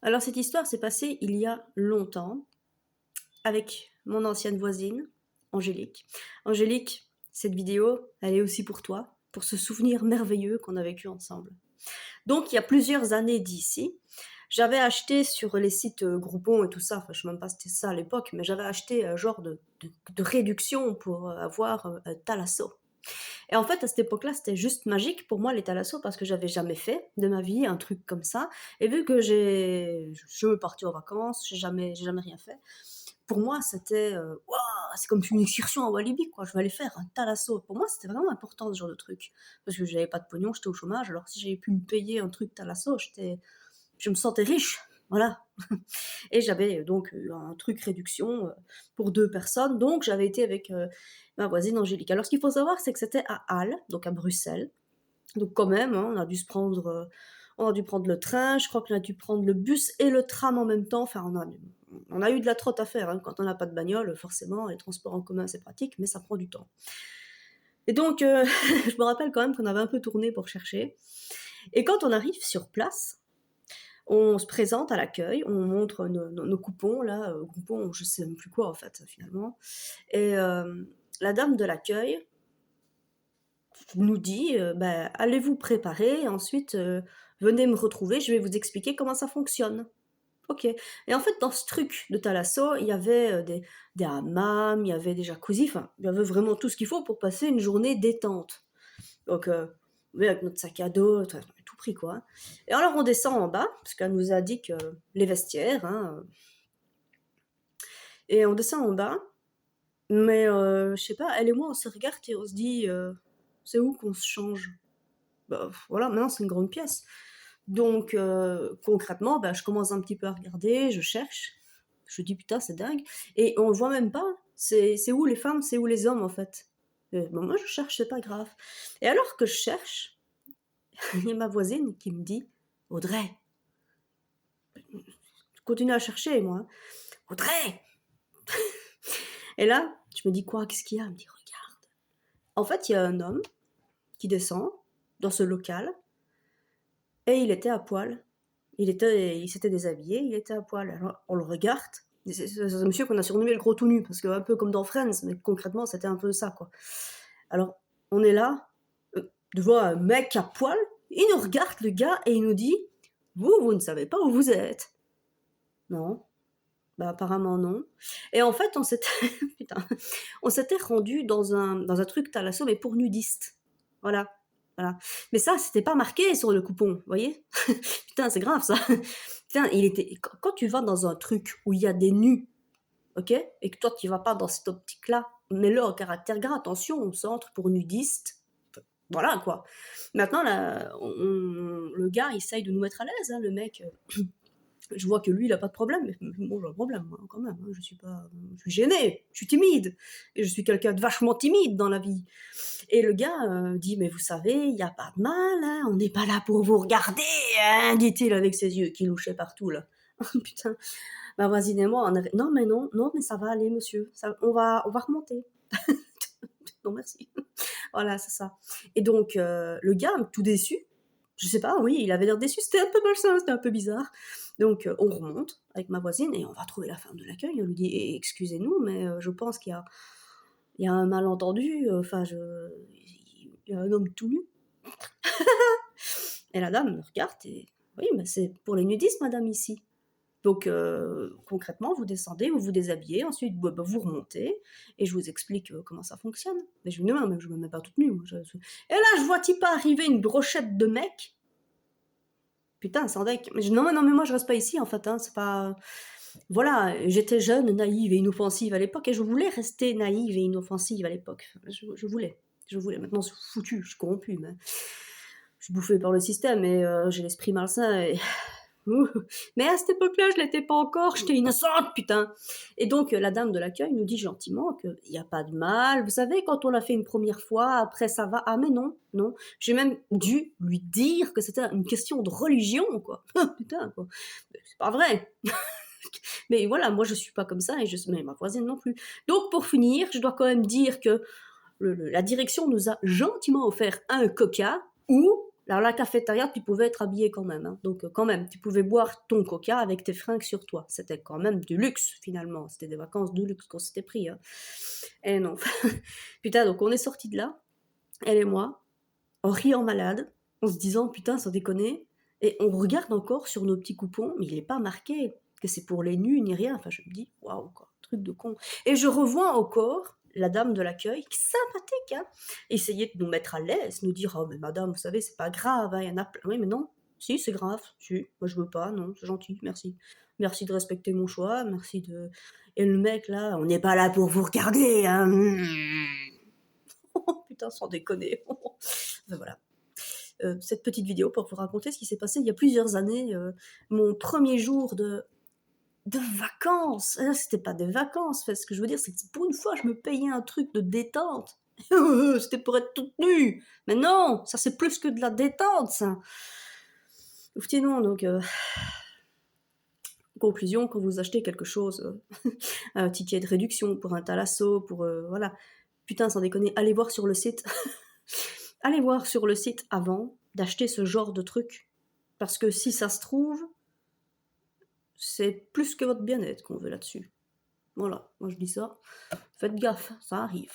Alors cette histoire s'est passée il y a longtemps avec mon ancienne voisine, Angélique. Angélique, cette vidéo, elle est aussi pour toi, pour ce souvenir merveilleux qu'on a vécu ensemble. Donc il y a plusieurs années d'ici, j'avais acheté sur les sites Groupon et tout ça, enfin je sais même pas si c'était ça à l'époque, mais j'avais acheté un genre de réduction pour avoir un thalasso. Et en fait, à cette époque-là, c'était juste magique pour moi les thalassos parce que j'avais jamais fait de ma vie un truc comme ça. Et vu que je suis partie en vacances, j'ai jamais rien fait. Pour moi, c'était waouh, c'est comme une excursion à Walibi, quoi. Je vais aller faire un thalasso. Pour moi, c'était vraiment important ce genre de truc parce que j'avais pas de pognon, j'étais au chômage. Alors si j'avais pu me payer un truc thalasso, je me sentais riche. Voilà. Et j'avais donc eu un truc réduction pour 2 personnes, donc j'avais été avec ma voisine Angélique. Alors ce qu'il faut savoir, c'est que c'était à Halle, donc à Bruxelles. Donc quand même, hein, on a dû prendre le train, je crois qu'on a dû prendre le bus et le tram en même temps. Enfin, on a eu de la trotte à faire, hein. Quand on n'a pas de bagnole, forcément, les transports en commun, c'est pratique, mais ça prend du temps. Et donc, je me rappelle quand même qu'on avait un peu tourné pour chercher. Et quand on arrive sur place, on se présente à l'accueil, on montre nos coupons, là, coupons, je sais même plus quoi en fait, finalement. Et la dame de l'accueil nous dit bah, allez vous préparer, ensuite venez me retrouver, je vais vous expliquer comment ça fonctionne. Ok. Et en fait, dans ce truc de Thalasso, il y avait des hammams, il y avait des jacuzzis, enfin, il y avait vraiment tout ce qu'il faut pour passer une journée détente. Donc, oui, avec notre sac à dos, on a tout pris, quoi. Et alors, on descend en bas, parce qu'elle nous a dit que les vestiaires, hein, et on descend en bas, mais je sais pas, elle et moi, on se regarde et on se dit, c'est où qu'on se change? Bah, voilà, maintenant, c'est une grande pièce. Donc, concrètement, bah, je commence un petit peu à regarder, je cherche, je dis, putain, c'est dingue. Et on voit même pas, c'est où les femmes, c'est où les hommes, en fait. Bah, moi, je cherche, c'est pas grave. Et alors que je cherche, il y a ma voisine qui me dit, Audrey, je continue à chercher, moi, hein. Audrey! Et là, je me dis quoi? Qu'est-ce qu'il y a? Elle me dit, regarde. En fait, il y a un homme qui descend dans ce local et il était à poil. Il s'était déshabillé, il était à poil. Alors, on le regarde. C'est un monsieur qu'on a surnommé le gros tout nu, parce que un peu comme dans Friends, mais concrètement, c'était un peu ça, quoi. Alors, on est là, devant un mec à poil, il nous regarde, le gars, et il nous dit, vous ne savez pas où vous êtes. Non. Bah, apparemment non. Et en fait, on s'était putain, on s'était rendu dans un truc thalasso, mais pour nudistes. Voilà, voilà. Mais ça, c'était pas marqué sur le coupon, vous voyez? Putain, c'est grave ça. Putain, quand tu vas dans un truc où il y a des nus, OK? Et que toi, tu vas pas dans cette optique-là, mets-le en caractère gras. Attention, on centre pour nudistes. Voilà, quoi. Maintenant, là, le gars, il essaye de nous mettre à l'aise, hein, le mec. Je vois que lui, il a pas de problème, mais moi, j'ai un problème, moi, quand même, hein. Je suis gênée, je suis timide, et je suis quelqu'un de vachement timide dans la vie. Et le gars dit, mais vous savez, il n'y a pas de mal, hein, on n'est pas là pour vous regarder, hein, dit-il avec ses yeux qui louchaient partout, là. Putain, ma voisine et moi, non, mais non, non, mais ça va aller, monsieur, on va remonter. Non, merci. Voilà, c'est ça. Et donc, le gars, tout déçu, je sais pas, oui, il avait l'air déçu, c'était un peu malsain, c'était un peu bizarre. Donc, on remonte avec ma voisine et on va trouver la femme de l'accueil. On lui dit, excusez-nous, mais je pense qu'il y a un malentendu, enfin, il y a un homme tout nu. Et la dame me regarde et, oui, mais c'est pour les nudistes, madame, ici. Donc, concrètement, vous descendez, vous vous déshabillez, ensuite bah, vous remontez, et je vous explique comment ça fonctionne. Mais je me dis, non, mais je me mets pas toute nue. Moi, Et là, je vois pas arriver une brochette de mecs. Putain, sans deck. Non, non, mais moi, je reste pas ici, en fait. Hein, c'est pas. Voilà, j'étais jeune, naïve et inoffensive à l'époque, et je voulais rester naïve et inoffensive à l'époque. Je voulais. Je voulais. Maintenant, c'est foutu, je suis corrompue. Mais... Je suis bouffée par le système, et j'ai l'esprit malsain, et mais à cette époque-là, je l'étais pas encore, j'étais innocente, putain. Et donc, la dame de l'accueil nous dit gentiment qu'il n'y a pas de mal. Vous savez, quand on l'a fait une première fois, après ça va. Ah, mais non, non. J'ai même dû lui dire que c'était une question de religion, quoi. Putain, quoi. C'est pas vrai. Mais voilà, moi, je suis pas comme ça, mais ma voisine non plus. Donc, pour finir, je dois quand même dire que la direction nous a gentiment offert un coca ou Alors la cafétéria, tu pouvais être habillé quand même, hein. Donc quand même, tu pouvais boire ton coca avec tes fringues sur toi. C'était quand même du luxe finalement, c'était des vacances de luxe qu'on s'était pris, hein. Et non. Putain, donc on est sortis de là, elle et moi, en riant malade, en se disant putain sans déconner, et on regarde encore sur nos petits coupons, mais il n'est pas marqué que c'est pour les nus ni rien. Enfin je me dis waouh quoi, truc de con. Et je revois encore la dame de l'accueil, qui est sympathique, hein, essayer de nous mettre à l'aise, nous dire oh mais madame vous savez c'est pas grave, hein, il y en a plein. Oui mais non, si c'est grave, si, moi je veux pas, non c'est gentil, merci. Merci de respecter mon choix, merci de... Et le mec là, on n'est pas là pour vous regarder, hein. Putain, sans déconner. Enfin, voilà. Cette petite vidéo pour vous raconter ce qui s'est passé il y a plusieurs années. Mon premier jour de vacances. Là, c'était pas des vacances. Enfin, ce que je veux dire, c'est que pour une fois, je me payais un truc de détente. C'était pour être toute nue. Mais non, ça c'est plus que de la détente, ça. Non, donc... Conclusion, quand vous achetez quelque chose, un ticket de réduction pour un thalasso, pour... voilà. Putain, sans déconner, allez voir sur le site. Allez voir sur le site avant d'acheter ce genre de truc. Parce que si ça se trouve, c'est plus que votre bien-être qu'on veut là-dessus. Voilà, moi je dis ça. Faites gaffe, ça arrive.